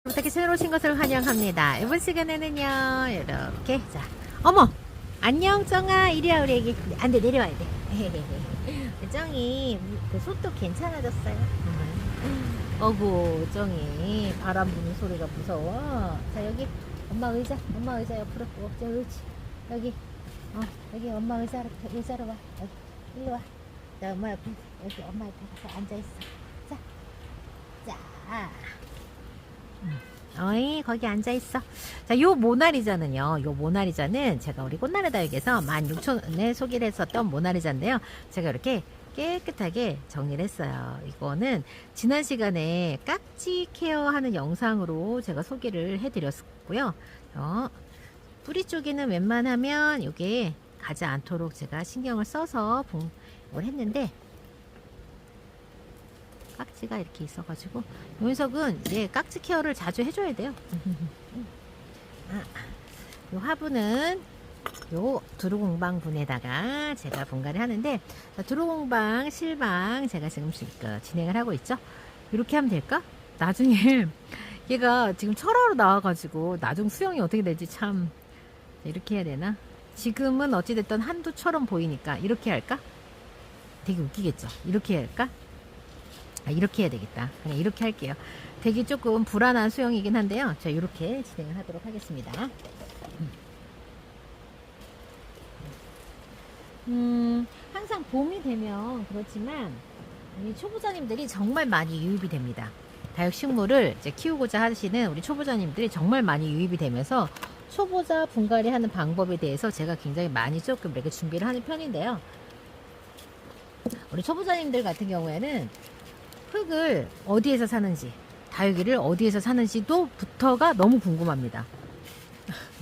부탁해 채널 오신 것을 환영합니다. 이번 시간에는요 이렇게 자 어머 안녕 쩡아 이리와 우리 애기 안돼 내려와야 돼. 쩡이 그 손도 괜찮아졌어요. 어구 쩡이 바람 부는 소리가 무서워. 자 여기 엄마 의자 옆으로 자 옳지 여기 여기 엄마 의자로 와 여기 일로 와. 자 엄마 옆에 여기 엄마 옆에 가서 앉아 있어. 자. 어이 거기 앉아있어. 자, 요 모나리자는 제가 우리 꽃나라다육에서 16,000원에 소개를 했었던 모나리자인데요. 제가 이렇게 깨끗하게 정리를 했어요. 이거는 지난 시간에 깍지 케어하는 영상으로 제가 소개를 해드렸고요. 뿌리 쪽에는 웬만하면 이게 가지 않도록 제가 신경을 써서 봉을 했는데 깍지가 이렇게 있어가지고 요 녀석은 이제 깍지 케어를 자주 해줘야 돼요. 요 화분은 요 두루공방 분에다가 제가 분갈이 하는데 두루공방 실방 제가 지금 진행을 하고 있죠. 이렇게 하면 될까? 나중에 얘가 지금 철화로 나와가지고 나중 수영이 어떻게 될지 참 이렇게 해야 되나? 지금은 어찌됐든 한두처럼 보이니까 이렇게 할까? 되게 웃기겠죠? 이렇게 할까? 이렇게 해야 되겠다. 그냥 이렇게 할게요. 되게 조금 불안한 수영이긴 한데요. 자, 이렇게 진행을 하도록 하겠습니다. 항상 봄이 되면 그렇지만 우리 초보자님들이 정말 많이 유입이 됩니다. 다육식물을 이제 키우고자 하시는 우리 초보자님들이 정말 많이 유입이 되면서 초보자 분갈이 하는 방법에 대해서 제가 굉장히 많이 조금 이렇게 준비를 하는 편인데요. 우리 초보자님들 같은 경우에는 흙을 어디에서 사는지, 다육이를 어디에서 사는지도 부터가 너무 궁금합니다.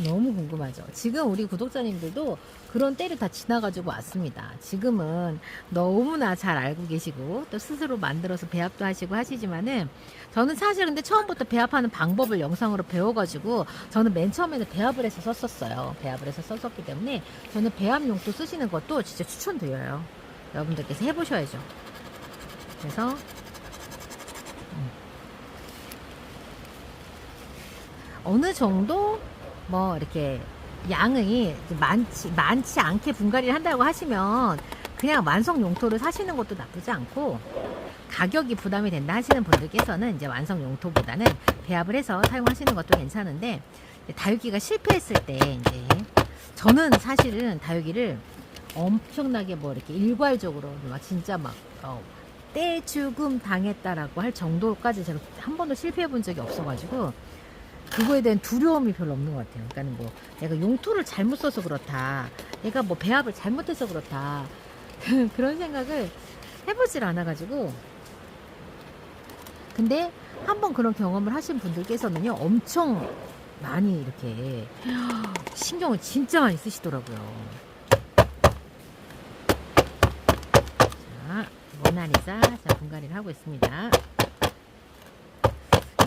너무 궁금하죠. 지금 우리 구독자님들도 그런 때를 다 지나가지고 왔습니다. 지금은 너무나 잘 알고 계시고 또 스스로 만들어서 배합도 하시고 하시지만은 저는 사실 근데 처음부터 배합하는 방법을 영상으로 배워가지고 저는 맨 처음에는 배합을 해서 썼었어요. 배합을 해서 썼었기 때문에 저는 배합 용도 쓰시는 것도 진짜 추천드려요. 여러분들께서 해보셔야죠. 그래서 어느 정도 뭐 이렇게 양이 많지 않게 분갈이를 한다고 하시면 그냥 완성 용토를 사시는 것도 나쁘지 않고, 가격이 부담이 된다 하시는 분들께서는 이제 완성 용토보다는 배합을 해서 사용하시는 것도 괜찮은데, 다육이가 실패했을 때 이제 저는 사실은 다육이를 엄청나게 뭐 이렇게 일괄적으로 막 진짜 막 떼죽음 당했다라고 할 정도까지 제가 한 번도 실패해 본 적이 없어가지고 그거에 대한 두려움이 별로 없는 것 같아요. 그러니까 뭐 내가 용토를 잘못 써서 그렇다, 내가 뭐 배합을 잘못해서 그렇다 그런 생각을 해보질 않아가지고. 근데 한번 그런 경험을 하신 분들께서는요 엄청 많이 이렇게 신경을 진짜 많이 쓰시더라고요. 자, 모나리자 자 분갈이를 하고 있습니다.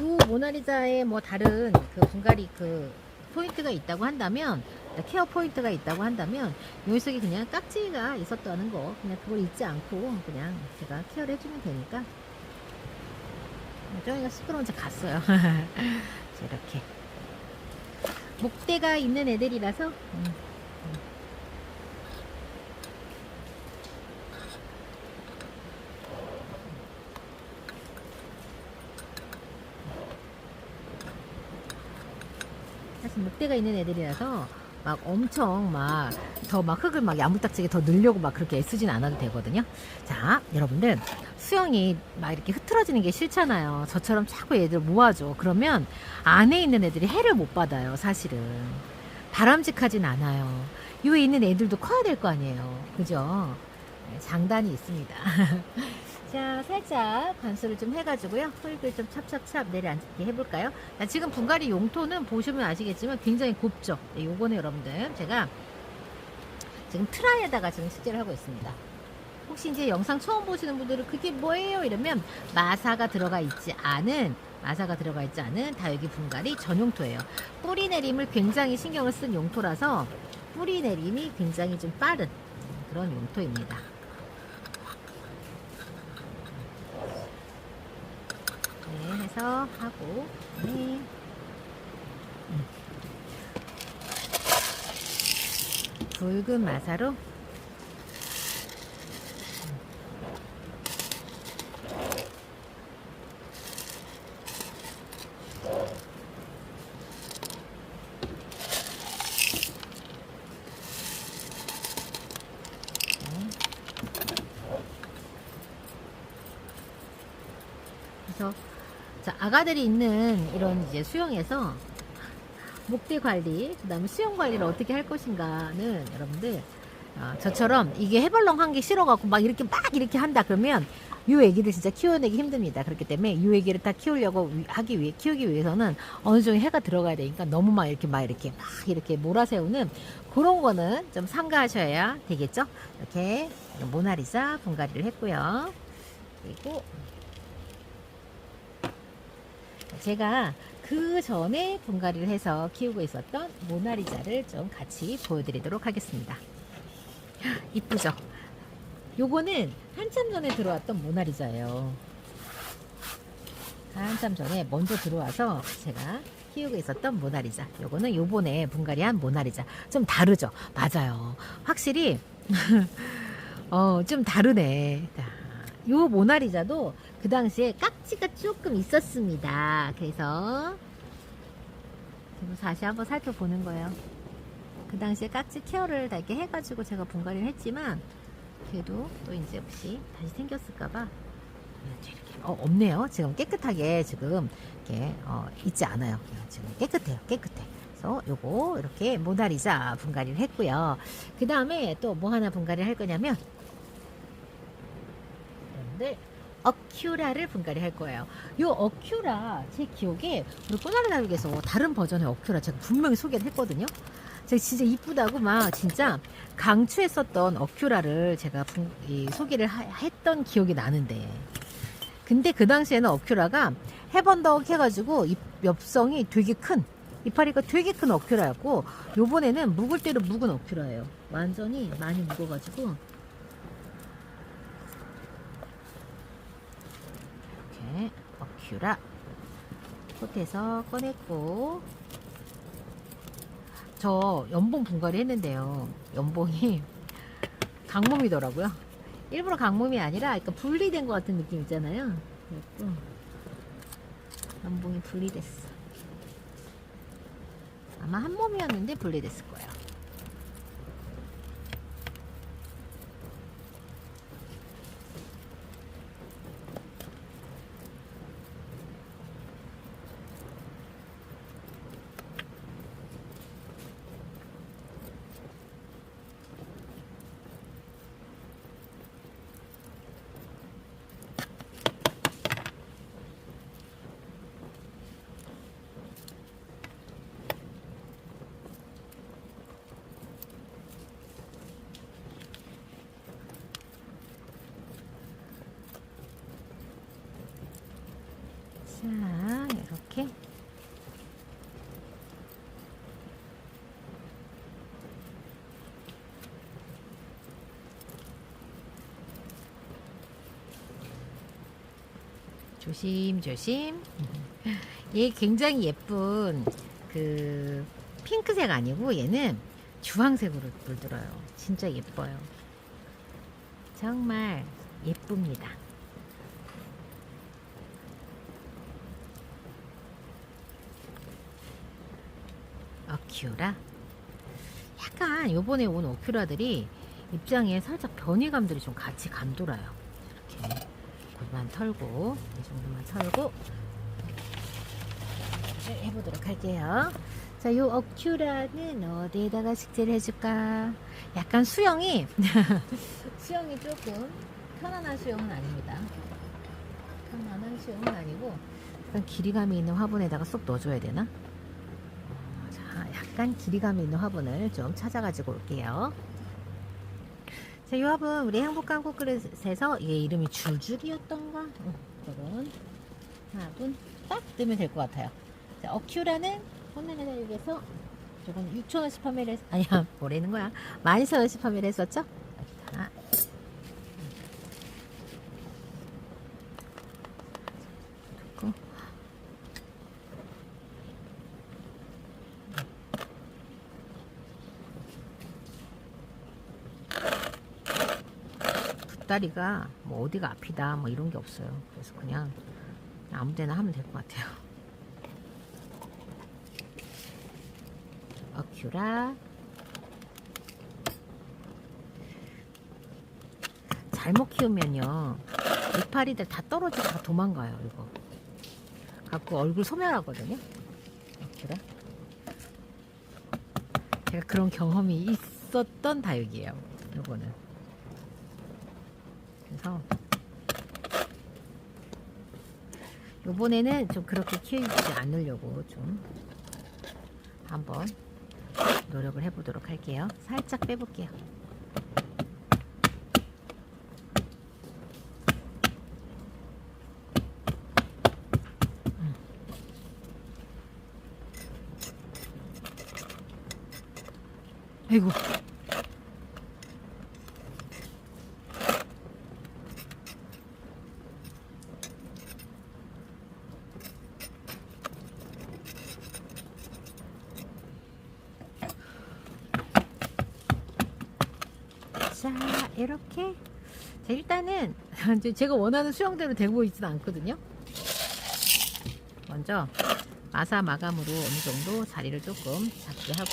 이 모나리자에 뭐 다른 그 분갈이 그 포인트가 있다고 한다면, 케어 포인트가 있다고 한다면 이 녀석이 그냥 깍지가 있었다는 거, 그냥 그걸 잊지 않고 그냥 제가 케어를 해주면 되니까. 쩡이가 시끄러운 척 갔어요. 이렇게 목대가 있는 애들이라서 사실 목대가 있는 애들이라서 막 엄청 막 더 막 흙을 막 야물딱지게 더 늘려고 막 그렇게 애쓰진 않아도 되거든요. 자, 여러분들 수영이 막 이렇게 흐트러지는 게 싫잖아요. 저처럼 자꾸 애들 모아줘. 그러면 안에 있는 애들이 해를 못 받아요. 사실은 바람직하진 않아요. 이 위에 있는 애들도 커야 될 거 아니에요. 그죠? 장단이 있습니다. 자, 살짝 관수를 좀 해가지고요. 흙을 좀 찹찹찹 내려앉게 해볼까요? 자, 지금 분갈이 용토는 보시면 아시겠지만 굉장히 곱죠. 네, 요거는 여러분들 제가 지금 트라이에다가 지금 식재를 하고 있습니다. 혹시 이제 영상 처음 보시는 분들은 그게 뭐예요? 이러면 마사가 들어가 있지 않은 다육이 분갈이 전용토예요. 뿌리 내림을 굉장히 신경을 쓴 용토라서 뿌리 내림이 굉장히 좀 빠른 그런 용토입니다. 네, 해서 하고, 네. 굵은 마사로 그래서 자, 아가들이 있는 이런 이제 수영에서 목대 관리, 그 다음에 수영 관리를 어떻게 할 것인가는 여러분들 저처럼 이게 해벌렁한 게 싫어갖고 막 이렇게 한다 그러면 이 애기를 진짜 키워내기 힘듭니다. 그렇기 때문에 이 애기를 다 키우려고 키우기 위해서는 어느 정도 해가 들어가야 되니까 너무 막 이렇게 몰아세우는 그런 거는 좀 삼가하셔야 되겠죠. 이렇게 모나리자 분갈이를 했고요. 그리고 제가 그 전에 분갈이를 해서 키우고 있었던 모나리자를 좀 같이 보여드리도록 하겠습니다. 이쁘죠? 요거는 한참 전에 들어왔던 모나리자예요. 한참 전에 먼저 들어와서 제가 키우고 있었던 모나리자. 요거는 요번에 분갈이한 모나리자. 좀 다르죠? 맞아요. 확실히 좀 다르네. 요 모나리자도 그 당시에 깍지가 조금 있었습니다. 그래서 다시 한번 살펴보는 거예요. 그 당시에 깍지 케어를 다 이렇게 해가지고 제가 분갈이를 했지만 그래도 또 이제 혹시 다시 생겼을까봐 이렇게 없네요. 지금 깨끗하게 지금 이렇게 있지 않아요. 지금 깨끗해요. 깨끗해. 그래서 요거 이렇게 모나리자 분갈이를 했고요. 그 다음에 또 뭐 하나 분갈이를 할 거냐면 여러분들 어큐라를 분갈이 할 거예요. 요 어큐라 제 기억에 우리 꼬나리 다육에서 다른 버전의 어큐라 제가 분명히 소개를 했거든요. 제가 진짜 이쁘다고 막 진짜 강추했었던 어큐라를 제가 소개를 했던 기억이 나는데 근데 그 당시에는 어큐라가 해번덕 해가지고 엽성이 되게 큰 이파리가 되게 큰 어큐라였고 요번에는 묵을 대로 묵은 어큐라예요. 완전히 많이 묵어가지고 이렇게 어큐라 톳에서 꺼냈고 저 연봉 분갈이 했는데요. 연봉이 강몸이더라고요. 일부러 강몸이 아니라 그러니까 분리된 것 같은 느낌 있잖아요. 그래서 연봉이 분리됐어. 아마 한 몸이었는데 분리됐을 거예요. 자, 이렇게 조심조심. 얘 굉장히 예쁜 그 핑크색 아니고 얘는 주황색으로 물들어요. 진짜 예뻐요. 정말 예쁩니다. 어큐라 약간 요번에 온 어큐라들이 입장에 살짝 변이감들이 좀 같이 감돌아요. 이렇게 그만 털고 이 정도만 털고 해보도록 할게요. 자, 요 어큐라는 어디에다가 식재를 해줄까? 약간 수영이 수영이 조금 편안한 수영은 아닙니다. 편안한 수영은 아니고 약간 길이감이 있는 화분에다가 쏙 넣어줘야 되나? 약간 길이감이 있는 화분을 좀 찾아가지고 올게요. 자, 이 화분 우리 행복한 꽃그릇에서 이게 이름이 줄줄이었던가? 그런 화분 딱 뜨면 될 것 같아요. 자, 어큐라는 혼란의 다육에서 조금 6,000원씩 판매를 아니야 뭐라는 거야 12,000원씩 판매를 했었죠? 자, 그리고 뒷다리가 뭐 어디가 앞이다 뭐 이런 게 없어요. 그래서 그냥 아무 데나 하면 될 것 같아요. 어큐라. 잘못 키우면요 이파리들 다 떨어지고 다 도망가요. 이거 갖고 얼굴 소멸하거든요. 어큐라. 제가 그런 경험이 있었던 다육이에요. 요거는. 그래서 요번에는 좀 그렇게 키우지 않으려고 좀 한번 노력을 해보도록 할게요. 살짝 빼볼게요. 아이고. 자, 이렇게. 자, 일단은 제가 원하는 수영대로 되고 있지는 않거든요. 먼저 마사 마감으로 어느 정도 자리를 조금 잡게 하고,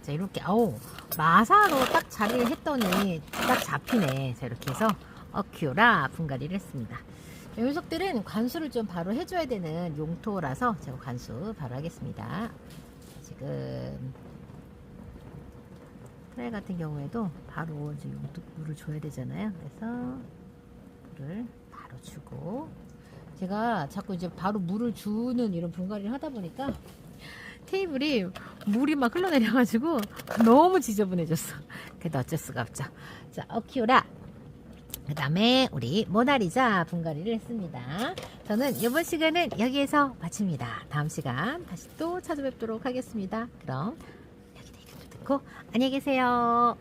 자, 이렇게, 마사로 딱 자리를 했더니 딱 잡히네. 자, 이렇게 해서 어큐라 분갈이를 했습니다. 이 녀석들은 관수를 좀 바로 해줘야 되는 용토라서 제가 관수 바로 하겠습니다. 지금 트라이 같은 경우에도 바로 이제 용토 물을 줘야 되잖아요. 그래서 물을 바로 주고, 제가 자꾸 이제 바로 물을 주는 이런 분갈이를 하다 보니까 테이블이 물이 막 흘러내려가지고 너무 지저분해졌어. 그래도 어쩔 수가 없죠. 자, 어키오라. 그 다음에 우리 모나리자 분갈이를 했습니다. 저는 이번 시간은 여기에서 마칩니다. 다음 시간 다시 또 찾아뵙도록 하겠습니다. 그럼 여기다 이것도 듣고 안녕히 계세요.